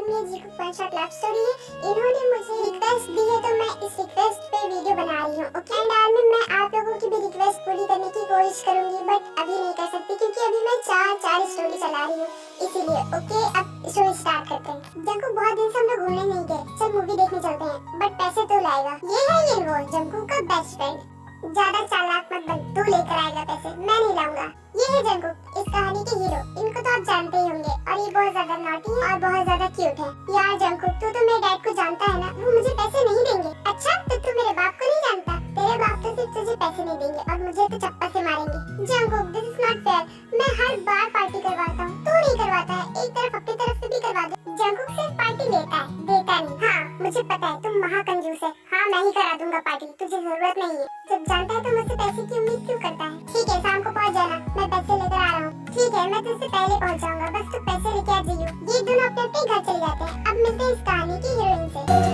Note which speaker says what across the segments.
Speaker 1: And ये जीकू one shot love story है। इन्होंने मुझे रिक्वेस्ट दी है तो मैं इस रिक्वेस्ट पे वीडियो बना रही हूँ। ओके एंड आज में मैं आप लोगों की भी रिक्वेस्ट पूरी करने की कोशिश करूंगी, बट अभी नहीं कर सकती क्योंकि अभी मैं चार स्टोरी चला रही हूँ, इसीलिए। ओके अब स्टोरी स्टार्ट करते हैं। जंकू बहुत दिन से हम लोग घूमने नहीं गए, चल मूवी देखने चलते हैं, बट पैसे तो लाएगा। ये है ये जंकू का बेस्ट फ्रेंड। ज्यादा चालाक मत बन, तू लेकर आएगा पैसे, मैं नहीं लाऊंगा। ये है जंकू, इस कहानी के हीरो। इनको तो आप जानते ही होंगे और ये बहुत ज्यादा नॉटी है और बहुत ज्यादा क्यूट है। यार जंकू, तू तो मेरे डैड को जानता है ना, वो मुझे पैसे नहीं देंगे। अच्छा तो तू मेरे बाप को नहीं जानता? तेरे बाप तो सिर्फ तुझे पैसे नहीं देंगे और मुझे तो चप्पल से मारेंगे। जंकू दिस इज नॉट फेयर, मैं हर बार पार्टी करवाता हूँ, तू नहीं करवाता है। एक तरफ अपनी तरफ से भी करवा दे। जंकू सिर्फ पार्टी लेता है, देता नहीं। हाँ मुझे पता है तुम महाकंजूस है। हाँ मैं ही करा दूंगा पार्टी, तुझे जरूरत नहीं है। जब जानता है तो मुझसे पैसे की उम्मीद क्यों करता है? ठीक है शाम को पहुँच जाना, मैं पैसे लेकर आ रहा हूँ। ठीक है मैं तुझसे पहले पहुँच जाऊंगा, बस तू पैसे लेके आ जाइयो। ये दोनों अपने अपने घर चले जाते हैं। अब मिलते हैं इस कहानी की हीरोइन से।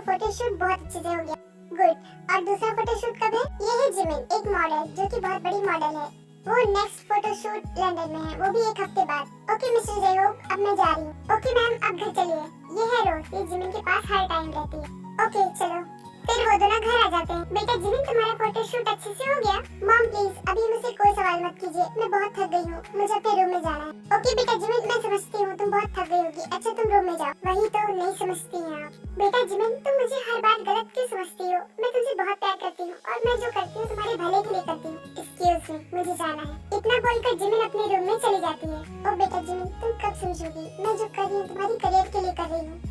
Speaker 1: फोटोशूट बहुत अच्छे से हो गया। गुड। और दूसरा फोटोशूट कब है? ये है जिमिन, एक मॉडल जो कि बहुत बड़ी मॉडल है। वो नेक्स्ट फोटोशूट लंदन में है, वो भी एक हफ्ते बाद। ओके मिस्टर जयहोप, अब मैं जा रही हूँ। ओके मैम अब घर चलिए। ये है रोज, ये जिमिन के पास हर टाइम रहती है। ओके चलो। फिर वो दोनों घर आ जाते हैं। बेटा जिमिन तुम्हारा फोटोशूट अच्छे से हो गया? मॉम प्लीज अभी मुझसे कोई सवाल मत कीजिए, मैं बहुत थक गई हूँ, मुझे अपने रूम में जाना है। ओके बेटा जिमिन मैं समझती हूँ तुम बहुत थक गई होगी। अच्छा तुम रूम में जाओ। वही तो नहीं समझती हैं आप। बेटा जिमिन तुम मुझे हर बार गलत क्यों समझती हो? मैं तुमसे बहुत प्यार करती हूँ और मैं जो करती हूँ तुम्हारे भले के लिए करती हूँ। एक्सक्यूज मी, मुझे जाना है। इतना बोलकर जिमिन अपने रूम में चली जाती है। ओ बेटा जिमिन तुम कब समझोगी? मैं जो कर रही हूँ तुम्हारी करियर के लिए कर रही हूँ।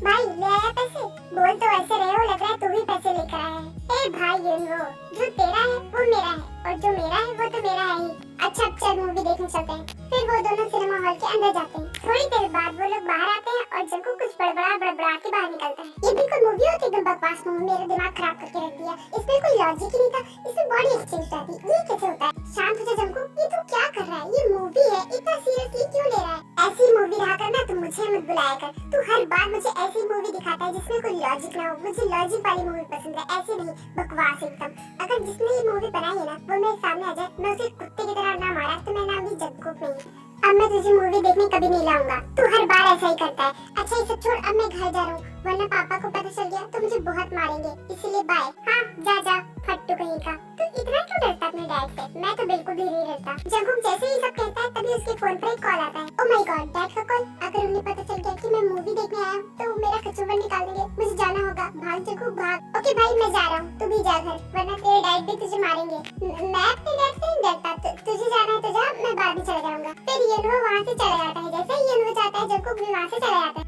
Speaker 1: भाई ले आया पैसे? बोल तो ऐसे रहे हो, लग रहा है तू भी पैसे लेकर आया है। ए भाई ये लो, जो तेरा है वो मेरा है और जो मेरा है वो तो मेरा है ही। अच्छा अब चल मूवी देखने चलते हैं। फिर वो दोनों सिनेमा हॉल के अंदर जाते हैं। थोड़ी देर बाद वो लोग बाहर आते हैं और जंकू कुछ बड़बड़ा के बाहर निकलता है। ये बिल्कुल मूवी होती एकदम बकवास मूवी, मेरा दिमाग खराब करके रख दिया। इसमें कोई लॉजिक ही नहीं था, इसमें बॉडी एक्सचेंज रहती। ये कैसे होता है? शांत हो जा जंकू, ये तू क्या कर रहा है? ये मूवी है, इतना सीरियसली क्यों ले रहा है? ऐसी मूवी रहा करना, तुम मुझे मत बुलाया कर। तू हर बार मुझे ऐसी मूवी दिखाता है जिसमें कोई लॉजिक ना हो। मुझे लॉजिक वाली मूवी पसंद है, ऐसे नहीं बकवास एकदम। अगर जिसने ये मूवी बनाई है ना वो मेरे सामने आ जाए, मैं उसे कुत्ते की तरह ना मारा तो मैं नाम भी जंकू नहीं। अब मैं तुझे मूवी देखने कभी नहीं लाऊंगा, तू हर बार ऐसा ही करता है। अच्छा ये सब छोड़, अब मैं घर जा रहा हूँ वरना पापा को पता चल गया तो मुझे बहुत मारेंगे, इसीलिए बाय। हाँ जा फट्टू कहीं का। तू इतना क्यों डरता अपने डैड से? मैं तो बिल्कुल भी नहीं डरता। जंकू जैसे ही सब कहता है तभी उसके फोन पर एक कॉल आता है। ओह माय गॉड डैड का कॉल। अगर उन्हें पता चल गया कि मैं मूवी देखने आया हूँ तो मेरा कचूबर निकाल देंगे। मुझे जाना होगा, भाग जंकू भाग। ओके भाई मैं जा रहा हूँ, तू भी जा घर वरना तेरे डैड भी तुझे मारेंगे। मैं अपने डैड से नहीं डरता, तुझे जाना है तो जा, मैं बाद में चला जाऊंगा। फिर ये वहाँ से चला जाता है। जैसे ही ये जाता है जंकू भी वहाँ से चला जाता है।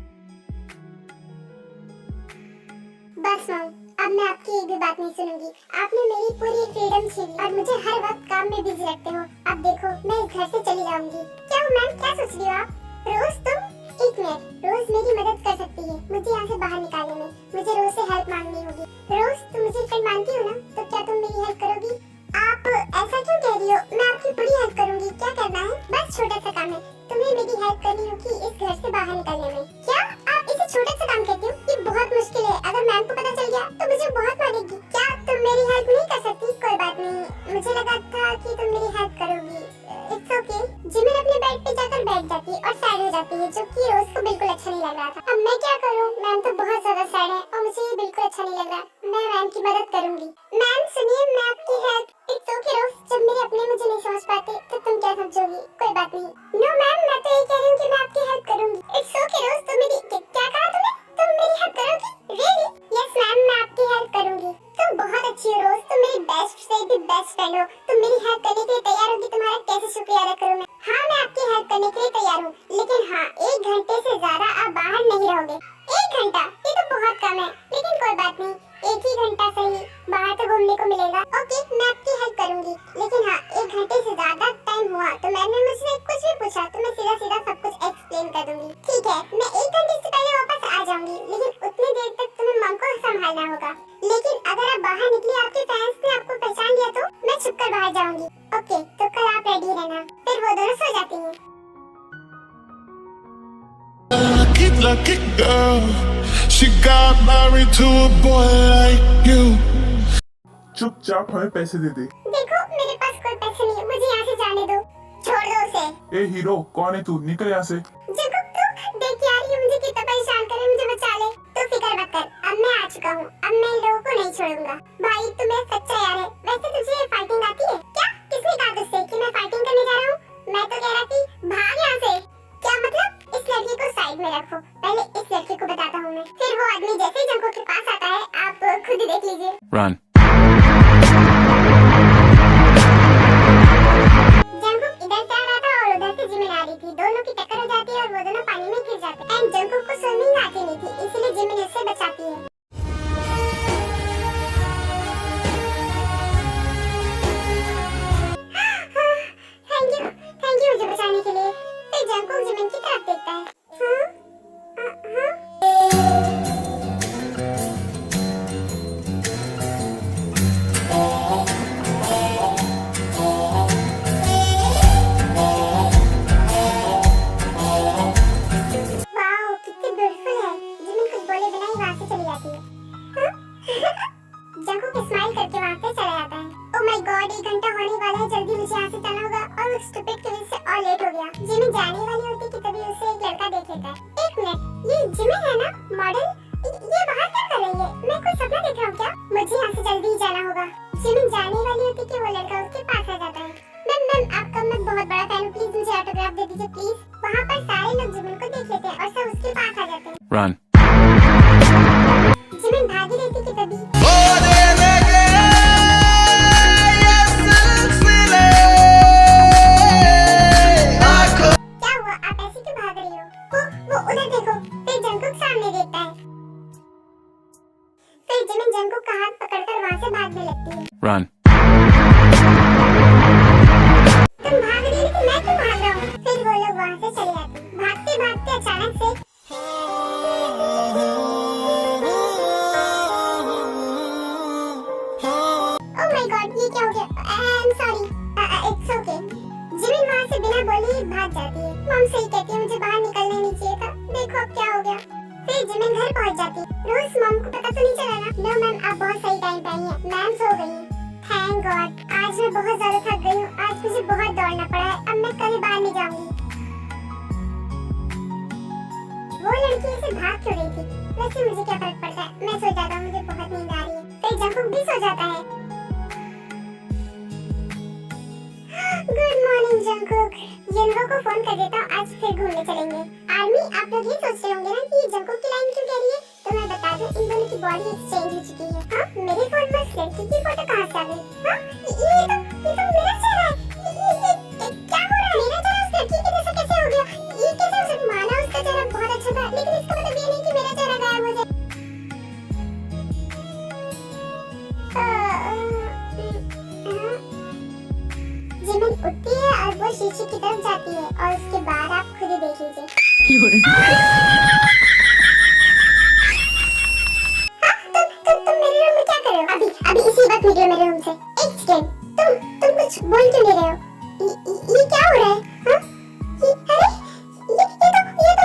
Speaker 1: बस मॉम अब मैं आपकी एक भी बात नहीं सुनूंगी। आपने मेरी पूरी फ्रीडम छीन ली और मुझे हर वक्त काम में बिजी रखते हो। अब देखो मैं इस घर से चली जाऊंगी। क्या मैम क्या सोच रही हो आप? रोज तुम एक मिनट, रोज मेरी मदद कर सकती है मुझे यहाँ से बाहर निकालने में। मुझे रोज से हेल्प मांगनी होगी। रोज तुम मुझे फ्रेंड मानती हो ना, तो क्या तुम मेरी हेल्प करोगी? आप ऐसा क्यों कह रही हो? मैं आपकी पूरी हेल्प करूंगी। क्या करना है? बस छोटा सा काम है, तुम्हें मेरी हेल्प करनी होगी इस घर से बाहर निकलने में। क्या आप इसे छोटा सा काम कहती हो? ये बहुत मुश्किल है, अगर मैम को पता चल गया तो मुझे बहुत मारेगी। क्या तुम मेरी हेल्प नहीं कर सकती? कोई बात नहीं, मुझे लगा था कि तुम मेरी हेल्प करोगी। It's okay. जिमिन अपने बेड पे जाकर बैठ जाती है और सैड हो जाती है, जो कि रोज को बिल्कुल अच्छा नहीं लग रहा था। अब मैं क्या करूँ? मैम तो बहुत ज्यादा सैड है और मुझे ये बिल्कुल अच्छा नहीं लग रहा। मैं मैम की मदद करूंगी। मैम सुनिए मैं आपकी हेल्प। इट्स ओके रोज, जब मेरे अपने मुझे नहीं समझ पाते तो तुम क्या समझोगी? कोई बात नहीं। नो मैम मैं तो ये कह रही हूँ कि मैं आपकी हेल्प करूंगी। इट्स ओके रोज, तुम मेरी क्या कहा तुमने? तुम मेरी हेल्प करोगी? रियली? यस मैम मैं आपकी हेल्प करूंगी। तुम बहुत अच्छी हो रोज, तुम मेरी बेस्ट से भी बेस्ट फ्रेंड हो। तुम मेरी हेल्प करने के लिए तैयार होगी? तुम्हारा कैसे शुक्रिया अदा करूं मैं? हाँ मैं आपकी हेल्प करने के लिए तैयार हूँ, लेकिन हाँ 1 घंटे से ज्यादा आप बाहर नहीं रहोगे। 1 घंटा? ये तो बहुत कम है, लेकिन कोई बात नहीं, 1 ही घंटा सही, बाहर तो घूमने को मिलेगा। ओके मैं आपकी हेल्प करूंगी, लेकिन हाँ 1 घंटे से ज्यादा टाइम हुआ तो मैंने मुझसे कुछ भी पूछा तो मैं सीधा सब कुछ एक्सप्लेन कर दूंगी। ठीक है मैं 1 घंटे से पहले वापस आ जाऊंगी, लेकिन उतनी देर तक तुम्हें मम को संभालना होगा। लेकिन अगर आप बाहर निकले आपके फैंस ने आपको पहचान लिया तो मैं छुपकर बाहर जाऊंगी। ओके तो कल आप रेडी लेना, फिर वो दोनों सो जाती हैं।
Speaker 2: Lucky girl, she got married to a boy like you.
Speaker 3: चुपचाप हमें पैसे दे दे।
Speaker 1: देखो मेरे पास कोई पैसे नहीं है, मुझे यहाँ से जाने दो, छोड़ दो उसे।
Speaker 3: ए हीरो, कौन है तू? निकल यहाँ से।
Speaker 1: जंकुक तू देख यार, ये मुझे कितना परेशान करे, मुझे बचा ले। तू फिक्र मत कर, अब मैं आ चुका हूँ, अब मैं इन लोगों को नहीं छोड़ूंगा। भाई तू मेरा सच्चा यार है। वैसे तुझे फाइटिंग आती है क्या? किसने कहा तुझसे कि मैं फाइटिंग करने जा रहा हूँ? मैं तो कह रहा थी भाग यहाँ से। क्या मतलब? इस लड़की को साइड में रखो, पहले इस लड़की को बताता हूँ मैं। फिर वो आदमी जैसे ही जंकुक के पास आता है, आप खुद ही देख लीजिए।
Speaker 2: Run.
Speaker 1: जंकुक इधर से आ रहा था और उधर से जिमिन आ रही थी, दोनों की टक्कर हो जाती है और वो दोनों पानी में गिर जाते हैं। एंड जंकुक को स्विमिंग आती नहीं थी, इसलिए जिमिन उससे बचाती है। थैंक यू मुझे बचाने के लिए। फिर जंकुक जिमिन की तरफ देखता है। वाओ कितनी ब्यूटीफुल है। जिमिन कुछ बोले बिना ही वहाँ से चली जाती है। जंकुक स्माइल करके वहाँ से चला जाता है। ओह माय गॉड, 1 घंटा होने वाला है, जल्दी मुझे यहाँ से चलना होगा। और उस स्टूपिड की वजह से और लेट हो गया। जिमिन जाने वाली होती कि तभी उसे एक लड़का देख लेता है। 1 मिनट, ये जिमिन है ना मॉडल? ये बाहर क्या कर रही है? मैं कोई सपना देख रहा हूँ क्या? मुझे यहाँ से जल्दी ही जाना होगा। जिमिन जाने वाली होती कि वो लड़का उसके पास आ जाता है। मैम आपका मैं बहुत बड़ा फैन हूँ, प्लीज मुझे ऑटोग्राफ दे दीजिए प्लीज। वहाँ पर सारे लोग जिमिन को देख लेते हैं और सब उसके पास आ जाते हैं।
Speaker 2: Run.
Speaker 1: जिमिन भागी रहती कि तभी क्या हुआ? आप ऐसे क्यों भाग रही हो? वो उधर देखो। फिर जंकुक सामने देखता है। फिर जिमिन जंकुक का हाथ पकड़कर वहाँ से भागने लगती है।
Speaker 2: Run.
Speaker 1: तुम भाग रही हो लेकिन मैं क्यों भाग रहा हूँ? फिर वो लोग वहाँ से चले जाते हैं। भागते भागते अचानक से ओह माय गॉड, ये क्या हो गया? I am sorry, it's okay. Jimin वहाँ से बिना बोले ही भाग जाती है। मॉम सही कहती है, मुझे बाहर निकलना नहीं चाहिए था। देखो अब क्या हो गया। फिर जिमिन घर पहुँच जाती है। रोज मॉम को पता तो नहीं चला ना? नो मैम, आप बहुत सही टाइम पे आई हैं। मैम सो गई हैं। थैंक गॉड, आज मैं बहुत ज्यादा थक गई हूँ। आज मुझे बहुत दौड़ना पड़ा है। अब मैं कभी बाहर नहीं जाऊंगी। वो लड़की ऐसे भाग क्यों रही थी? वैसे मुझे क्या फर्क पड़ता है, मैं सो जाता हूँ, मुझे बहुत नींद आ रही है। फिर जंकुक भी सो जाता है। गुड मॉर्निंग जंकुक, ये लोगों को फोन कर देता हूँ, आज फिर घूमने चलेंगे। आर्मी, आप लोग ये सोच रहे होंगे ना कि जंकुक की लाइन क्यों कह रही है? तो मैं बता दूं, इन दोनों की बॉडी एक्सचेंज हो चुकी है। हाँ, मेरे फोन में उस लड़की की फोटो कहाँ से आ गई? हाँ, ये तो मेरा चेहरा है। ये क्या हो रहा है? मेरा चेहरा उस लड़की के जैसा कैसे हो गया? ये कैसे हो सकता? माना उसका चेहरा बहुत अच्छा था, लेकिन इसका मतलब ये नहीं कि मेरा चेहरा गायब हो जाए। जिमिन उठती है और वो शीशे की तरफ जाती है और उसके बाद आप खुद ही देख लीजिए। तुम मेरे रूम में क्या कर रहे हो? अभी इसी वक्त निकलो मेरे रूम से। एक सेकंड, तुम कुछ बोल क्यों नहीं रहे हो? ये क्या हो रहा है? हाँ? ये तो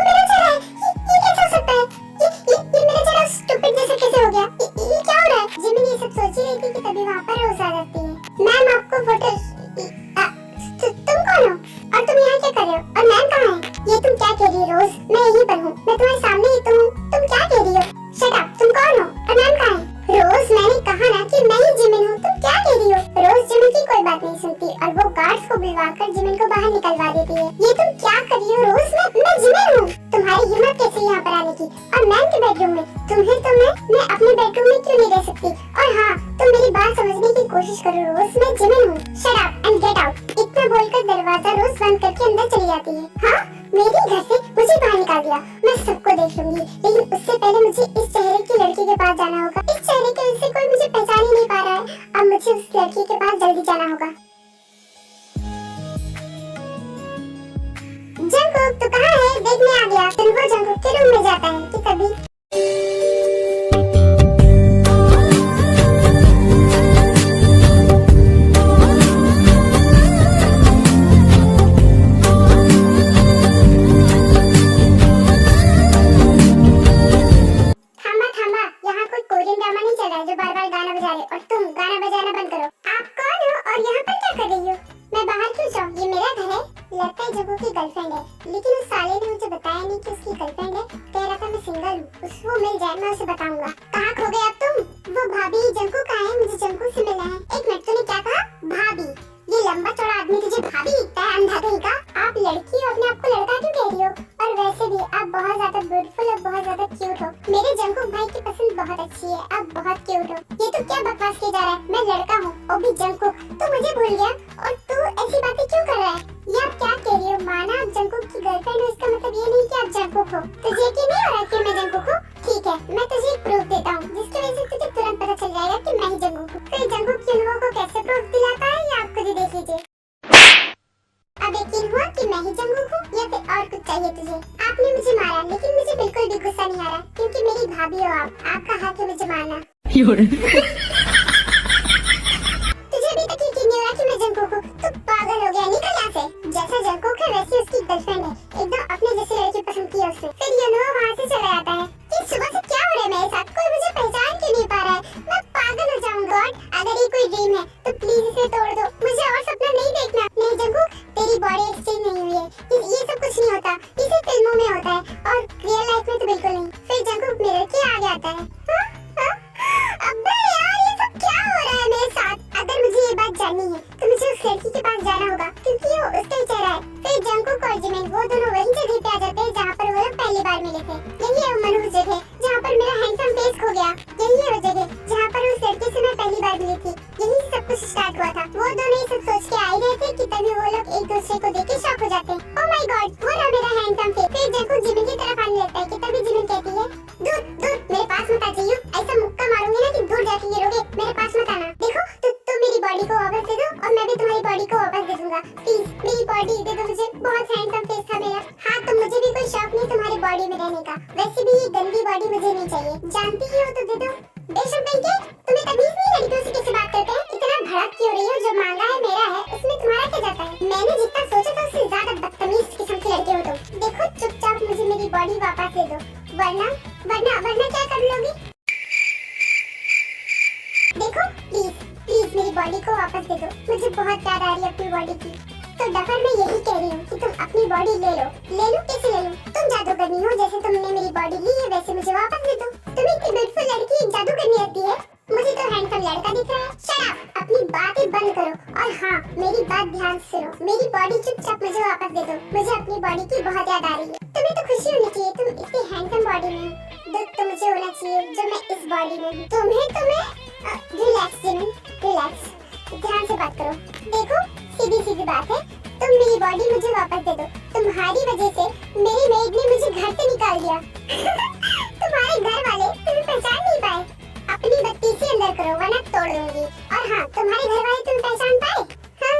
Speaker 1: मेरा चेहरा है। ये कैसे हो सकता है? ये मेरा चेहरा स्टूपिड जैसा कैसे हो गया? ये क्या हो रहा है? जिमिन ये सब सोच ही रही थी कि तभी वहाँ पर रोज आ जाती है। मैम आपको फोटो। तुम कौन हो? और तुम यहाँ क्या कर रहे हो? और मैम कहाँ है? ये तुम क्या कह रही हो रोज? मैं यहीं पर हूँ, मैं तुम्हारे सामने ही तो हूँ। तुम क्या कह रही हो? शट अप, तुम कौन हो? और मैम कहाँ है? रोज मैंने कहा ना कि मैं ही जिमिन हूँ, तुम क्या कह रही हो? रोज जिमिन की कोई बात नहीं सुनती और वो गार्ड्स को बुलवाकर जिमिन को बाहर निकलवा देती है। ये तुम क्या कर रही हो रोज? मैं जिमिन हूँ। तुम्हारी हिम्मत कैसे यहाँ पर आने की? और मैम के बेडरूम में? तुम्हें तो मैं अपने बेडरूम में क्यों नहीं रह सकती? और हाँ, तुम मेरी बात समझने की कोशिश करो रोज, मैं जिमिन हूँ। Shut up and get out. इतना बोलकर दरवाजा रोज बंद करके अंदर चली जाती है। हाँ, मेरे घर से मुझे बाहर निकाल दिया, मैं सबको देख लूंगी, लेकिन उससे पहले मुझे इस चेहरे की लड़की के पास जाना होगा। इस चेहरे की वजह से कोई मुझे पहचान ही नहीं पा रहा है। अब मुझे उस लड़की के पास जल्दी जाना होगा। जंकुक तो कहाँ है? देखने आ गया। फिर वो जंकुक के रूम में जाता है कि तभी लगता है जंगकुक की गर्लफ्रेंड है, लेकिन उस साले ने मुझे बताया नहीं कि उसकी गर्लफ्रेंड है। कह रहा था मैं सिंगल हूँ, उसको मिल जाए मैं उसे बताऊंगा। कहाँ खो गए अब तुम? वो भाभी जंगकुक कहाँ है? मुझे जंगकुक से मिलना है। एक मिनट, तूने क्या कहा? भाभी? ये लंबा चौड़ा आदमी तुझे भाभी दिखता है, अंधा कहीं का? आप लड़की हो, अपने आप को लड़का क्यों कह रही हो? और वैसे भी आप बहुत ज्यादा ब्यूटीफुल और बहुत ज्यादा क्यूट हो। मेरे जंगकुक भाई की पसंद बहुत अच्छी है, आप बहुत क्यूट हो। ये तो क्या बकवास किया जा रहा है? मैं लड़का हूँ और भी जंगकुक, तू मुझे भूल गया और तू ऐसी बातें क्यों कर रहा है? ये आप क्या कह रही हो? माना आप जंगकुक की गर्लफ्रेंड हो, इसका मतलब ये नहीं कि आप जंगकुक हो। तुझे यकीन नहीं हो रहा कि मैं जंगकुक हूँ? ठीक है, मैं तुझे एक प्रूफ देता हूँ जिसकी वजह से तुझे तुरंत पता चल जाएगा कि मैं ही जंगकुक हूँ। तो जंगकुक की अनुभव को कैसे प्रूफ दिलाता है ये आप खुद ही देख लीजिए। अब यकीन हुआ कि मैं ही जंगकुक हूँ या फिर और कुछ चाहिए तुझे? आपने मुझे मारा, लेकिन मुझे बिल्कुल भी गुस्सा नहीं आ रहा क्योंकि मेरी भाभी हो आप। आपका हक है मुझे मारना। तुझे अभी तक यकीन नहीं हो रहा कि मैं जंगकुक हूँ? तू पागल हो गया, निकल यहाँ से। जैसा जंगकुक है वैसी उसकी गर्लफ्रेंड है, एकदम अपने जैसी लड़की पसंद की है उसने। फिर ये नो वहाँ से चला जाता है कि सुबह से क्या हो रहा है मेरे साथ? कोई मुझे पहचान क्यों नहीं पा रहा है? मैं पागल हो जाऊंगा। अगर ये कोई ड्रीम है तो प्लीज इसे तोड़ दो, मुझे और सपना नहीं देखना। नहीं जंगकुक, तेरी बॉडी एक्सचेंज नहीं हुई है, ये सब कुछ नहीं होता, इसे फिल्मों में होता है और रियल लाइफ में तो बिल्कुल नहीं। फिर जंगकुक मिरर के आगे आता है। अबे यार, ये सब क्या हो रहा है मेरे साथ? अगर मुझे ये बात जाननी है तो मुझे उस लड़की के पास जाना होगा क्योंकि वो उसका ही चेहरा है। फिर जंगकुक और जिमिन वो दोनों वही जगह पे आ जाते हैं जहाँ पर वो लोग पहली बार मिले थे। यही है वो मनहूस जगह जहाँ पर मेरा हैंडसम फेस खो गया। यही है वो जगह जहाँ पर उस लड़के से मैं पहली बार मिली थी। यही से सब कुछ स्टार्ट हुआ था। वो दोनों ये सब सोच के आ रहे थे कि तभी वो लोग एक दूसरे को देख के शॉक हो जाते हैं। ओह माय गॉड, वो रहा मेरा हैंडसम फेस। फिर जंगकुक जिमिन की तरफ आने लगता है कि तभी जिमिन कहती है, दूर दूर मेरे पास मत आ जाइए, ऐसा मुक्का मारूंगी ना कि दूर जाके गिरोगे, मेरे पास मत आना। देखो तुम मेरी बॉडी को वापस दे दो और मैं भी तुम्हारी बॉडी को वापस दे दूंगा। प्लीज मेरी बॉडी दे दो मुझे, बहुत हैंडसम फेस था मेरा। हाँ, तो मुझे भी कोई शौक नहीं तुम्हारी बॉडी में रहने का, वैसे भी ये गंदी बॉडी मुझे नहीं चाहिए, जानती ही हो तो दे दो। बेशक बेंके, तुम्हें तमीज नहीं लड़कियों से कैसे बात करते हैं? इतना भड़क क्यों रही हो? जो मांगा है मेरा है, उसमें तुम्हारा क्या जाता है? मैंने जितना सोचा था उससे ज्यादा बदतमीज किस्म की लड़की हो तुम। देखो चुपचाप मुझे मेरी बॉडी वापस दे दो, वरना वरना वरना क्या कर लोगी? देखो प्लीज प्लीज मेरी बॉडी को वापस दे दो, मुझे बहुत याद आ रही है अपनी बॉडी की। तो डफर मैं यही कह रही हूँ कि तुम अपनी बॉडी ले लो। ले लो? कैसे ले लूँ? तुम जादूगरनी हो, जैसे तुमने मेरी बॉडी ली है वैसे मुझे वापस दे दो। तुम इतनी ब्यूटीफुल लड़की एक जादू करनी आती है? मुझे तो हैंडसम लड़का दिख रहा है। शट अप, अपनी बातें बंद करो और हाँ मेरी बात ध्यान से सुनो। मेरी बॉडी चुपचाप मुझे वापस दे दो, मुझे अपनी बॉडी की बहुत याद आ रही है। तुम्हें तो खुशी होनी चाहिए, तुम इतनी हैंडसम बॉडी में हो। दुख तो मुझे होना चाहिए जो मैं इस बॉडी में हूँ। रिलैक्स जिमिन, रिलैक्स, ध्यान से बात करो। देखो सीधी सीधी बात है, तुम मेरी बॉडी मुझे वापस दे दो। तुम्हारी वजह से मेरी मेड ने मुझे घर से निकाल दिया। तुम्हारे घर वाले तुम्हें पहचान नहीं पाए। अपनी बत्ती से अंदर करो वरना तोड़ दूंगी। और हाँ, तुम्हारे घर वाले तुम्हें पहचान पाए? हाँ,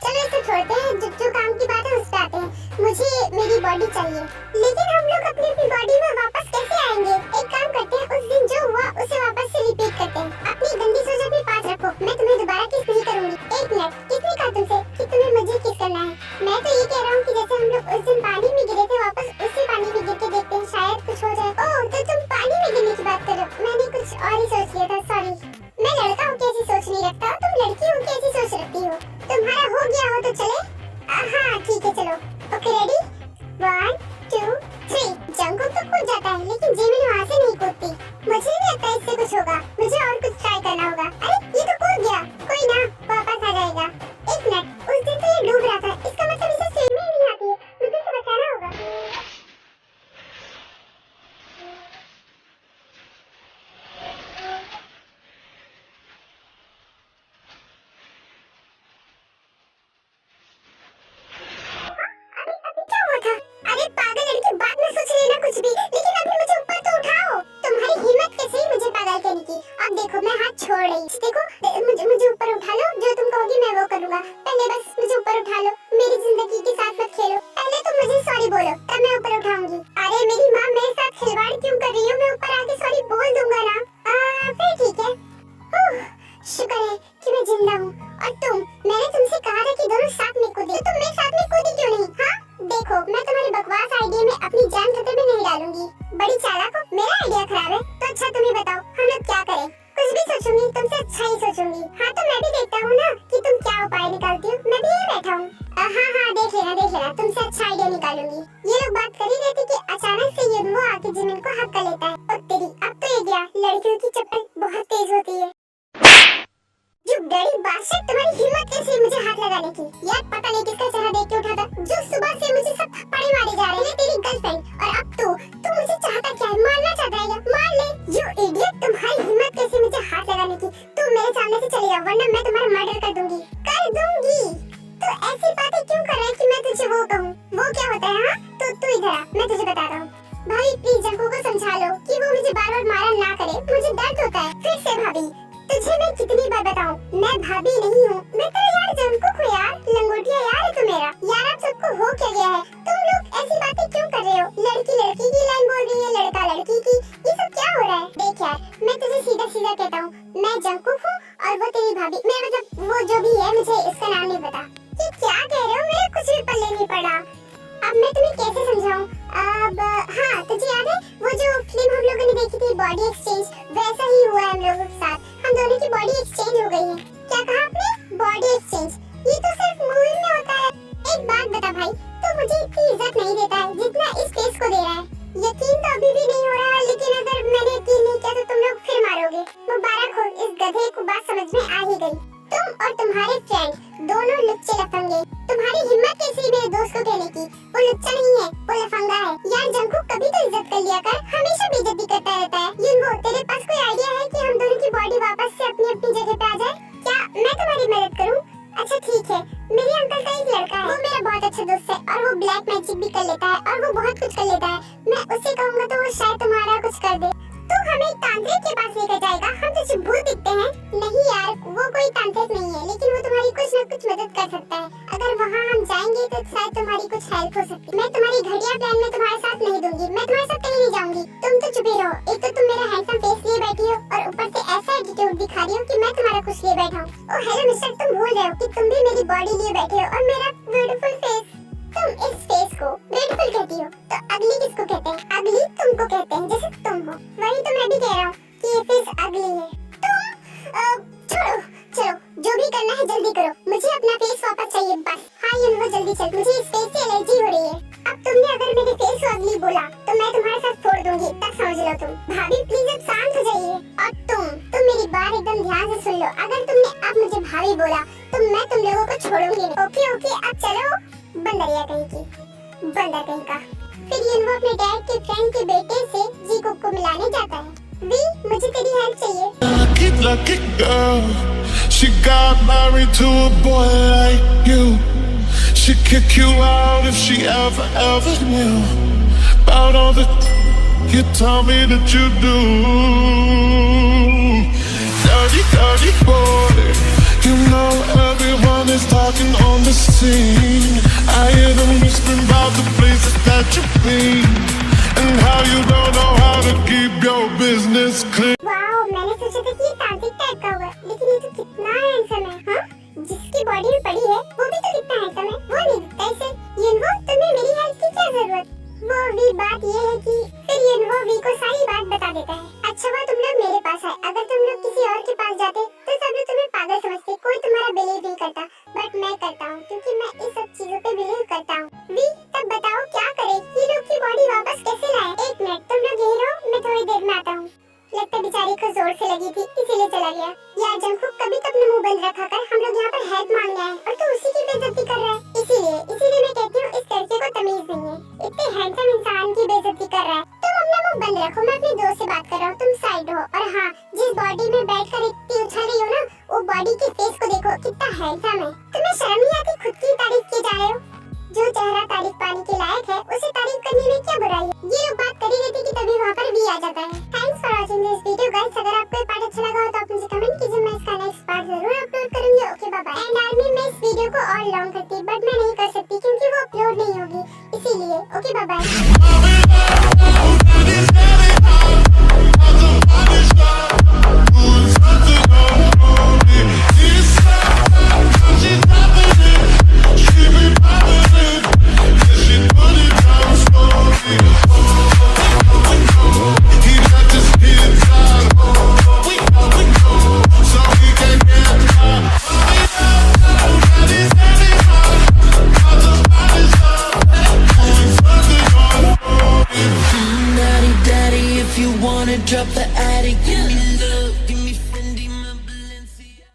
Speaker 1: चलो इसे छोड़ते हैं, जो काम की बात है उस पे आते हैं। मुझे मेरी बॉडी चाहिए, लेकिन हम लोग अपनी बॉडी में वापस कैसे आएंगे? एक काम करते हैं, उस दिन जो हुआ उसे वापस से रिपीट करते हैं। अपनी गंदी सोच अपने पास रखो, मैं तुम्हें दोबारा किस नहीं करूंगी। एक मिनट, किसने कहा तुमसे कि तुम्हें मुझे किस करना है? मैं तो ये कह रहा हूँ कि जैसे हम लोग उस दिन पानी में गिरे थे, वापस उसी पानी में गिर के देखते हैं, शायद कुछ हो जाए। ओह, तो तुम पानी में गिरने की बात कर रहे हो? मैंने कुछ और ही सोच लिया था, सॉरी। मैं लड़का हूँ कैसी सोच नहीं रखता, तुम लड़की हो कैसी सोच रखती हो? तुम्हारा हो गया हो तो चले? हाँ ठीक है, चलो। Okay ready, 1 2 3। जंगकुक तो कूद जाता है लेकिन जिमिन वहाँ से नहीं कूदती। मुझे नहीं लगता इससे कुछ होगा, मुझे और कुछ ट्राई करना होगा। अरे ये तो कूद गया, कोई ना वापस आ जाएगा। एक मिनट, उस दिन तो ये डूब रहा था, इसका मतलब इसे स्विमिंग नहीं आती है, मुझे इसे बचाना होगा। देख लेना, तुमसे अच्छा आइडिया निकालूंगी। ये लोग बात कर ही रहे थे कि अचानक से युनवो आके जिमिन को हक कर लेता है। और तेरी अब तो ये गया, लड़कियों की चप्पल बहुत तेज होती है। जो डैडी बादशाह, तुम्हारी हिम्मत कैसी है मुझे हाथ लगाने की? यार पता नहीं किसका चेहरा देख के उठा था, जो सुबह से मुझे सब थप्पड़े मारे जा रहे हैं। तेरी गर्लफ्रेंड और अब तू मुझे चाहता क्या है? मारना चाहता है क्या? मार ले। जो इडियट, तुम्हारी हिम्मत कैसी मुझे हाथ लगाने की? तुम मेरे सामने से चले जाओ वरना मैं तुम्हारा मर्डर कर दूंगी। कर दूंगी। तो ऐसी बातें क्यों कर रहा है कि मैं तुझे वो कहूँ? वो क्या होता है? हाँ तो तू इधर आ, मैं तुझे बताता हूँ। भाई प्लीज जंकू को समझा लो कि वो मुझे बार-बार मारा ना करे, मुझे दर्द होता है। फिर से भाभी, तुझे मैं कितनी बार बताऊं, मैं भाभी नहीं हूँ, मैं तो यार जंकुक हूँ यार, लंगोटिया यार है तू मेरा। यार आप सबको हो क्या गया है? तुम लोग ऐसी बातें क्यों कर रहे हो? लड़की लड़की की लाइन बोल रही है, लड़का लड़की की, ये सब क्या हो रहा है? देख यार, मैं तुझे सीधा सीधा कहता हूँ, मैं जंकुक हूँ और वो तेरी भाभी, मैं मतलब वो जो भी है, मुझे इसका नाम नहीं पता। ये क्या कह रहे हो? मेरे कुछ भी पल्ले नहीं पड़ा। अब मैं तुम्हें कैसे समझाऊं? अब हाँ, तुझे याद है वो जो फिल्म हम लोगों ने देखी थी बॉडी एक्सचेंज, वैसा ही हुआ है हम लोगों के साथ। हम दोनों की बॉडी एक्सचेंज हो गई है। क्या कहा आपने? Body exchange? ये तो सिर्फ मूवी में होता है। एक बात बता भाई, तू मुझे इतनी इज्जत नहीं देता है जितना इस फेस को दे रहा है। यकीन तो अभी भी नहीं हो रहा, लेकिन अगर मैंने यकीन नहीं किया तो तुम लोग फिर मारोगे। मुबारक हो, इस गधे को बात समझ में आ ही गई। तुम और तुम्हारे फ्रेंड दोनों लुच्चे लफंगे। तुम्हारी हिम्मत कैसी मेरे दोस्त को कहने की? वो लुच्चा नहीं है, वो लफंगा है। यार जंकुक कभी तो इज्जत कर लिया कर, हमेशा बेइज्जती करता रहता है। युनवो, तेरे पास कोई आइडिया है कि हम दोनों की बॉडी वापस से अपनी अपनी जगह पे आ जाए? क्या मैं तुम्हारी मदद करूं? अच्छा ठीक है, मेरे अंकल का एक लड़का है, वो मेरा बहुत अच्छा दोस्त है और वो ब्लैक मैजिक भी कर लेता है और वो बहुत कुछ कर लेता है। मैं उससे कहूँगा तो वो शायद तुम्हारा कुछ कर दे। तू हमें एक तांत्रिक के पास लेकर जाएगा? हम तुझे भूत दिखते हैं? नहीं यार, वो कोई तांत्रिक नहीं है, लेकिन वो तुम्हारी कुछ न कुछ मदद कर सकता है। अगर वहाँ हम जाएंगे तो शायद तुम्हारी कुछ हेल्प हो सकती है। मैं तुम्हारी घटिया प्लान में तुम्हारे साथ नहीं दूंगी, मैं तुम्हारे साथ कहीं नहीं जाऊंगी। तुम तो चुप ही रहो। एक तो तुम मेरा हैंडसम फेस लिए बैठी हो और ऊपर से ऐसा एटीट्यूड दिखा रही हो कि मैं तुम्हारा कुछ लिए बैठा हूँ। ओ हेलो मिस्टर, तुम भूल रहे हो कि तुम भी मेरी बॉडी लिए बैठे हो और मेरा ब्यूटीफुल फेस। तुम इस फेस को ब्यूटीफुल कहती हो, तो अगली किसको कहते हैं? अगली तुमको कहते हैं, जैसे तुम हो। वही तो मैं भी कह रहा हूँ कि ये फेस अगली है। तुम छोड़ो, चलो जो भी करना है जल्दी करो, मुझे अपना फेस वापस चाहिए बस। हाँ युनवो जल्दी चल, मुझे इस फेस से एलर्जी हो रही है। अब तुमने अगर मेरे फेस को अगली बोला तो मैं तुम्हारे साथ फोड़ दूंगी, तब समझ लो तुम। भाभी प्लीज अब शांत हो जाइए। और तुम मेरी बात एकदम ध्यान से सुन लो। अगर तुमने अब मुझे भाभी बोला तो मैं तुम लोगों को छोड़ूंगी नहीं। ओके ओके, अब चलो। बंदरिया कहीं की, बंदर कहीं का। फिर युनवो अपने डैड के फ्रेंड के बेटे से जीकुक को मिलाने जाता है। वी, मुझे तेरी हेल्प चाहिए।
Speaker 2: Lucky girl, she got married to a boy like you. She'd kick you out if she ever knew about all the you tell me that you do. Dirty, dirty boy, you know everyone is talking on the scene. I hear them whispering about the places that you've been and how you don't know how to keep your business clean.
Speaker 1: Wow, मैंने सोचा था कि ये तांत्रिक type का होगा, लेकिन ये तो कितना हैंडसम है। हाँ, जिसकी बॉडी में पड़ी है वो भी तो कितना हैंडसम है, वो नहीं दिखता इसे। युनवो, तुम्हें मेरी हेल्प की क्या जरूरत? वो भी बात ये है कि फिर युनवो वी को सारी बात बता देता है। अच्छा हुआ तुम लोग मेरे पास आए, अगर तुम लोग किसी और के पास जाते तो सब लोग तुम्हें पागल समझते, कोई तुम्हारा बिलीव नहीं करता। बट मैं करता हूँ क्योंकि मैं इस सब चीजों पे बिलीव करता हूँ। वी, तब बताओ क्या करे, ये लोग की बॉडी वापस कैसे लाए? एक मिनट, तुम लोग यही रहो, मैं थोड़ी देर में आता हूँ। लगता है बेचारी को जोर से लगी थी इसीलिए चला गया। यार जंकुक, कभी तो अपना मुंह बंद रखा कर, हम लोग यहाँ पर हेल्प मांगने आए और तू उसी की बेइज्जती कर रहा है। इसीलिए मैं कहती हूँ इस लड़के को तमीज नहीं है, इतने हैंडसम इंसान की बेइज्जती कर रहा है। तुम अपना मुंह बंद रखो, मैं अपने दोस्त से बात कर रहा हूँ, तुम साइड हो। और हाँ, जिस बॉडी में बैठकर इतनी उछल रही हो ना, वो बॉडी के फेस को देखो कितना हैंडसम है। तुम्हें शर्म नहीं आती खुद की तारीफ किए जा रहे हो? जो चेहरा तारीफ पाने के लायक है उसे तारीफ करने में क्या बुराई है? ये लोग बात कर ही रहे थे कि तभी वहाँ पर भी आ जाता है। Thanks for watching this video guys. अगर आपको ये पार्ट अच्छा लगा हो तो आप मुझे कमेंट कीजिए, मैं इसका नेक्स्ट पार्ट जरूर अपलोड करूंगी। Okay bye bye. And army में इस वीडियो को और लॉन्ग करती, बट मैं नहीं